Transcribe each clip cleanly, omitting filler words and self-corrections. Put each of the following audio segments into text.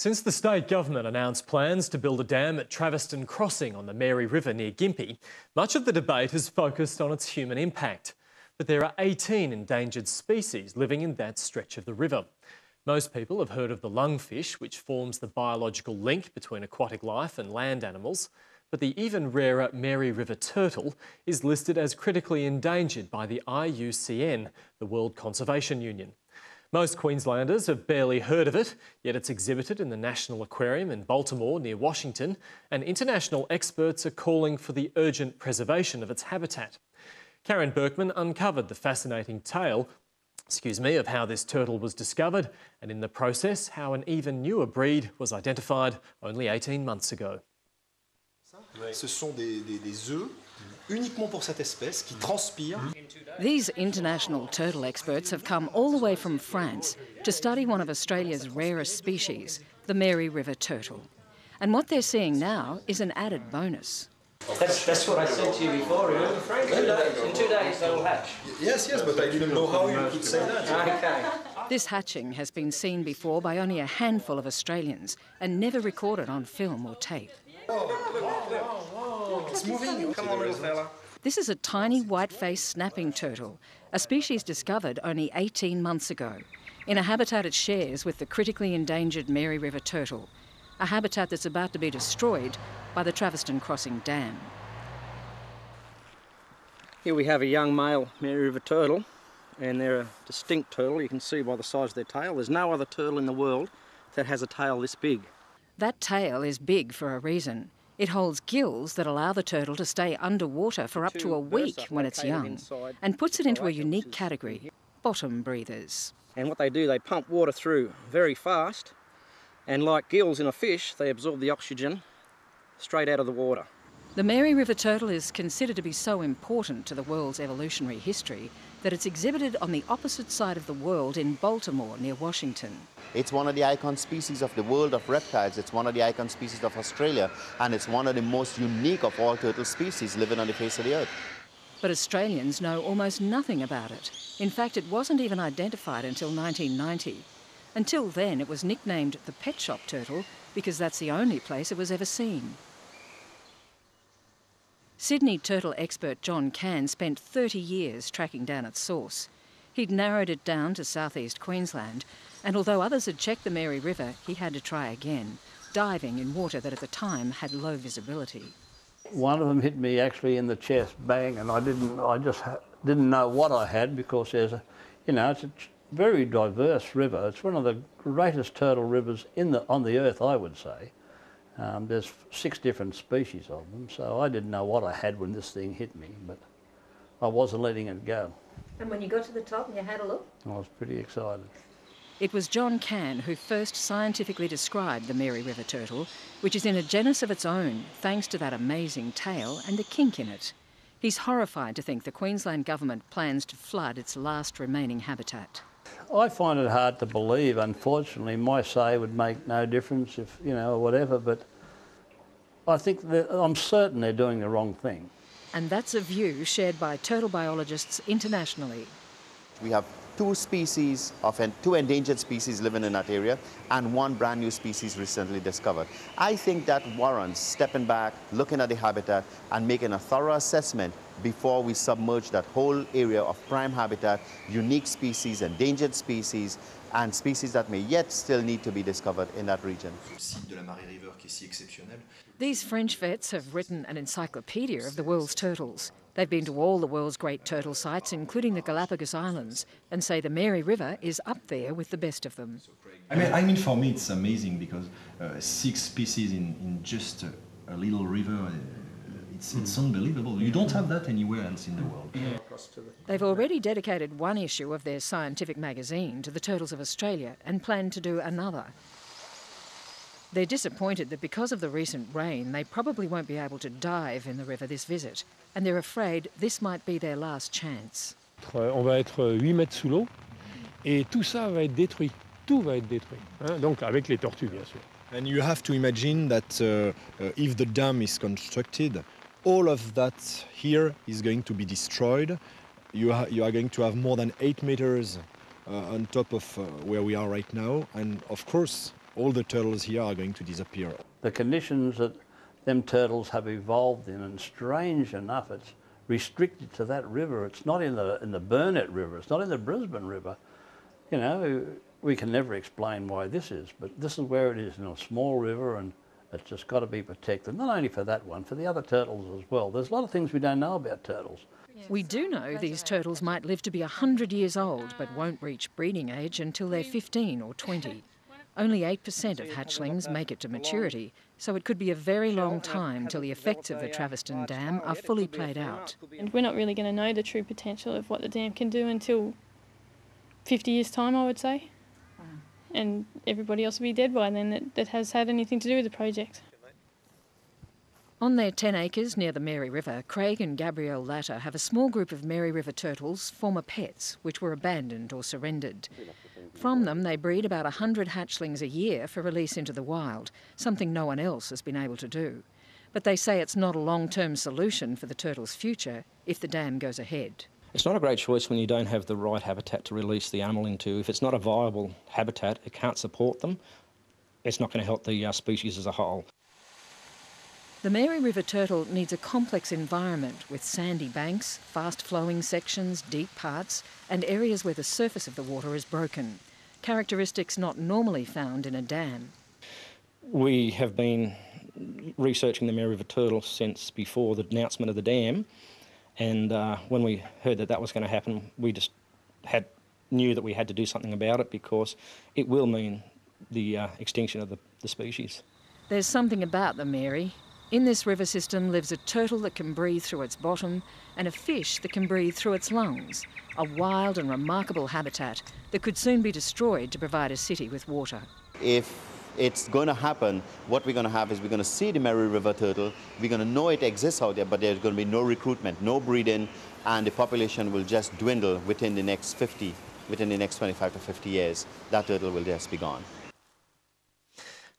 Since the state government announced plans to build a dam at Traveston Crossing on the Mary River near Gympie, much of the debate has focused on its human impact. But there are 18 endangered species living in that stretch of the river. Most people have heard of the lungfish, which forms the biological link between aquatic life and land animals. But the even rarer Mary River turtle is listed as critically endangered by the IUCN, the World Conservation Union. Most Queenslanders have barely heard of it, yet it's exhibited in the National Aquarium in Baltimore near Washington, and international experts are calling for the urgent preservation of its habitat. Karen Berkman uncovered the fascinating tale of how this turtle was discovered, and in the process, how an even newer breed was identified only 18 months ago. Ce sont des œufs uniquement pour cette espèce qui transpirent. These international turtle experts have come all the way from France to study one of Australia's rarest species, the Mary River turtle. And what they're seeing now is an added bonus. That's what I said to you before, remember, Frank? In 2 days they will hatch. Yes, but I didn't know how you could say that. Okay. This hatching has been seen before by only a handful of Australians and never recorded on film or tape. It's moving. Come on, little fella. This is a tiny white-faced snapping turtle, a species discovered only 18 months ago, in a habitat it shares with the critically endangered Mary River turtle, a habitat that's about to be destroyed by the Traveston Crossing Dam. Here we have a young male Mary River turtle, and they're a distinct turtle. You can see by the size of their tail. There's no other turtle in the world that has a tail this big. That tail is big for a reason. It holds gills that allow the turtle to stay underwater for up to a week when it's young, and puts it into a unique category, bottom breathers. And what they do, they pump water through very fast, and like gills in a fish, they absorb the oxygen straight out of the water. The Mary River turtle is considered to be so important to the world's evolutionary history that it's exhibited on the opposite side of the world in Baltimore near Washington. It's one of the icon species of the world of reptiles, it's one of the icon species of Australia, and it's one of the most unique of all turtle species living on the face of the earth. But Australians know almost nothing about it. In fact, it wasn't even identified until 1990. Until then, it was nicknamed the pet shop turtle because that's the only place it was ever seen. Sydney turtle expert John Cann spent 30 years tracking down its source. He'd narrowed it down to southeast Queensland, and although others had checked the Mary River, he had to try again, diving in water that at the time had low visibility. One of them hit me actually in the chest, bang, and I just didn't know what I had because there's it's a very diverse river. It's one of the greatest turtle rivers on the earth, I would say. There's 6 different species of them, so I didn't know what I had when this thing hit me, but I wasn't letting it go. And when you got to the top and you had a look? I was pretty excited. It was John Cann who first scientifically described the Mary River turtle, which is in a genus of its own, thanks to that amazing tail and the kink in it. He's horrified to think the Queensland government plans to flood its last remaining habitat. I find it hard to believe, unfortunately. My say would make no difference if, or whatever, but I think I'm certain they're doing the wrong thing. And that's a view shared by turtle biologists internationally. We have 2 endangered species living in that area and 1 brand new species recently discovered. I think that warrants stepping back, looking at the habitat and making a thorough assessment before we submerge that whole area of prime habitat, unique species, endangered species, and species that may yet still need to be discovered in that region. These French vets have written an encyclopedia of the world's turtles. They've been to all the world's great turtle sites, including the Galapagos Islands, and say the Mary River is up there with the best of them. I mean, for me, it's amazing because 6 species in just a little river. It's unbelievable. You don't have that anywhere else in the world. They've already dedicated 1 issue of their scientific magazine to the turtles of Australia and plan to do another. They're disappointed that because of the recent rain, they probably won't be able to dive in the river this visit, and they're afraid this might be their last chance. On va être 8 mètres sous l'eau, et tout ça va être détruit. Tout va être détruit. Donc avec les tortues, bien sûr. And you have to imagine that if the dam is constructed, all of that here is going to be destroyed. You are going to have more than 8 meters on top of where we are right now, and of course all the turtles here are going to disappear. The conditions that them turtles have evolved in, and strange enough, it's restricted to that river. It's not in the Burnett River. It's not in the Brisbane River. You know, we can never explain why this is, but this is where it is, in a small river, and it's just got to be protected. Not only for that one, for the other turtles as well. There's a lot of things we don't know about turtles. We do know these turtles might live to be 100 years old, but won't reach breeding age until they're 15 or 20. Only 8% of hatchlings make it to maturity, so it could be a very long time till the effects of the Traveston Dam are fully played out. And we're not really going to know the true potential of what the dam can do until 50 years' time, I would say. And everybody else will be dead by then that has had anything to do with the project. On their 10 acres near the Mary River, Craig and Gabrielle Latter have a small group of Mary River turtles, former pets, which were abandoned or surrendered. From them, they breed about 100 hatchlings a year for release into the wild, something no one else has been able to do. But they say it's not a long-term solution for the turtles' future if the dam goes ahead. It's not a great choice when you don't have the right habitat to release the animal into. If it's not a viable habitat, it can't support them, it's not going to help the species as a whole. The Mary River turtle needs a complex environment with sandy banks, fast-flowing sections, deep parts, and areas where the surface of the water is broken, characteristics not normally found in a dam. We have been researching the Mary River turtle since before the announcement of the dam, and when we heard that that was going to happen, we just knew that we had to do something about it, because it will mean the extinction of the species. There's something about the Mary. In this river system lives a turtle that can breathe through its bottom and a fish that can breathe through its lungs, a wild and remarkable habitat that could soon be destroyed to provide a city with water. If it's going to happen, what we're going to have is we're going to see the Mary River turtle, we're going to know it exists out there, but there's going to be no recruitment, no breeding, and the population will just dwindle within the next 25 to 50 years. That turtle will just be gone.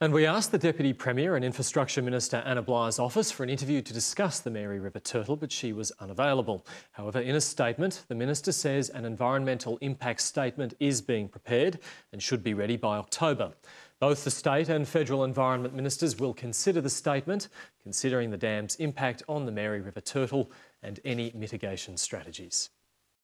And we asked the Deputy Premier and Infrastructure Minister Anna Bligh's office for an interview to discuss the Mary River turtle, but she was unavailable. However, in a statement, the Minister says an environmental impact statement is being prepared and should be ready by October. Both the State and Federal Environment Ministers will consider the statement, considering the dam's impact on the Mary River turtle and any mitigation strategies.